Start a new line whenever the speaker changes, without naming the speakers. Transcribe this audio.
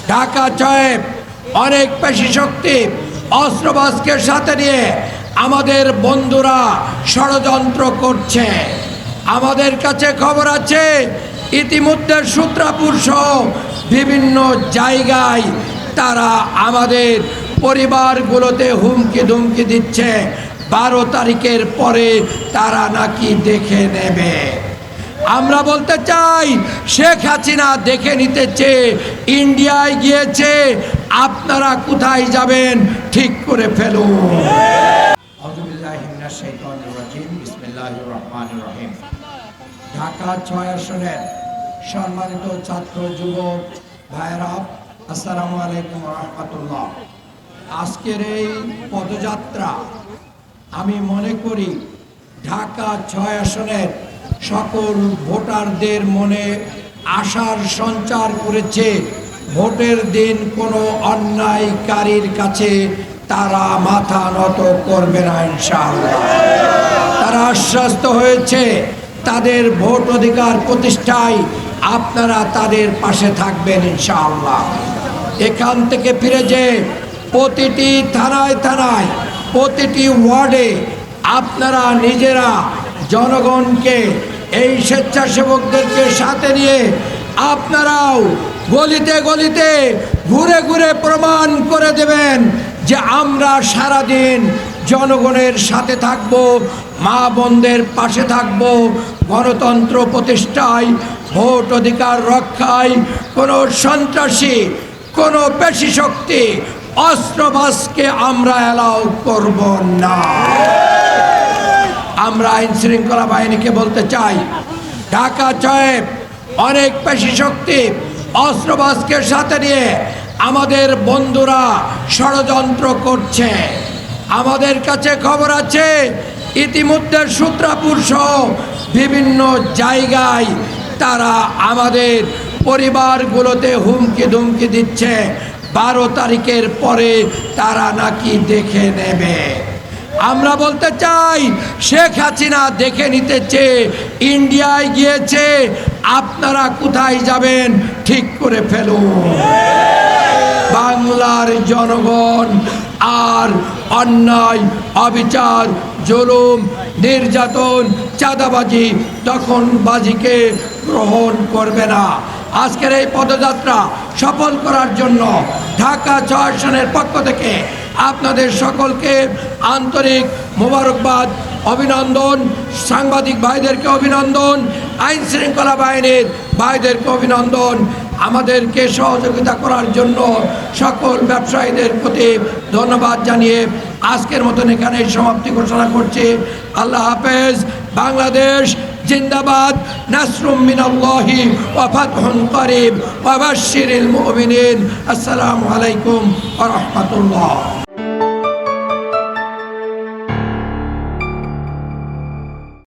ঢাকা ছয়ে অনেক পেশি শক্তি অস্ত্রবাজকে সাথে নিয়ে আমাদের বন্ধুরা ষড়যন্ত্র করছে। আমাদের কাছে খবর আছে ইতিমধ্যে সূত্রাপুর সহ বিভিন্ন জায়গায় তারা আমাদের পরিবারগুলোতে হুমকি ধুমকি দিচ্ছে। 12 তারিখের পরে তারা নাকি দেখে নেবে। আমরা বলতে চাই শেখ হাসিনা দেখে নিতে চেয়ে ইন্ডিয়ায় গিয়েছে, আপনারা কোথায় যাবেন ঠিক করে ফেলুন। ঢাকা 6 আসনের সম্মানিত ছাত্র যুবক ভাইরা, আসসালামু আলাইকুম ওয়া রাহমাতুল্লাহ। আজকের এই পদযাত্রা আমি মনে করি ঢাকা 6 আসনের সকল ভোটারদের মনে আশার সঞ্চার করেছে। ভোটের দিন কোনো অন্যায়কারীর কাছে তারা মাথা নত করবে না ইনশাআল্লাহ। তারা আশ্বস্ত হয়েছে তাদের ভোট অধিকার প্রতিষ্ঠায় আপনারা তাদের পাশে থাকবেন ইনশাআল্লাহ। এখান থেকে ফিরে যে প্রতিটি থানায় থানায় প্রতিটি ওয়ার্ডে আপনারা নিজেরা জনগণকে এই স্বেচ্ছাসেবকদেরকে সাথে নিয়ে আপনারাও গলিতে গলিতে ঘুরে ঘুরে প্রমাণ করে দেবেন যে আমরা সারাদিন জনগণের সাথে থাকব, মা বোনদের পাশে থাকব, গণতন্ত্র প্রতিষ্ঠায়, ভোট অধিকার রক্ষায় কোনো সন্ত্রাসী, কোনো পেশি শক্তি, অস্ত্রবাজকে আমরা অ্যালাউ করব না। আমরা আইন শৃঙ্খলা বাহিনীকে বলতে চাই ঢাকা 6 অনেক পেশি শক্তি অস্ত্রবাজকে সাথে নিয়ে আমাদের বন্ধুরা ষড়যন্ত্র করছে। আমাদের কাছে খবর আছে ইতিমধ্যে সূত্রাপুর সহ বিভিন্ন জায়গায় তারা আমাদের পরিবারগুলোতে হুমকি ধুমকি দিচ্ছে। 12 তারিখের পরে তারা নাকি দেখে নেবে। আমরা বলতে চাই শেখ হাসিনা দেখে নিতে চেয়ে ইন্ডিয়ায় গিয়েছে, আপনারা কোথায় যাবেন ঠিক করে ফেলুন। বাংলার জনগণ আর অন্যায়, অবিচার, জুলুম, নির্যাতন, চাঁদাবাজি, দখলবাজিকে গ্রহণ করবে না। আজকের এই পদযাত্রা সফল করার জন্য ঢাকা 6 আসনের পক্ষ থেকে আপনাদের সকলকে আন্তরিক মোবারকবাদ, অভিনন্দন। সাংবাদিক ভাইদেরকে অভিনন্দন, আইন শৃঙ্খলা বাহিনীর ভাইদেরকে অভিনন্দন। আমাদেরকে সহযোগিতা করার জন্য সকল ব্যবসায়ীদের প্রতি ধন্যবাদ জানিয়ে আজকের মতন এখানে সমাপ্তি ঘোষণা করছি। আল্লাহ হাফেজ। বাংলাদেশ জিন্দাবাদ। নাসরুম মিনাল্লাহি ওয়া ফাতহুন করিব ওয়া বাশশিরিল মুমিনিন। আসসালামু আলাইকুম ওয়া রাহমাতুল্লাহ।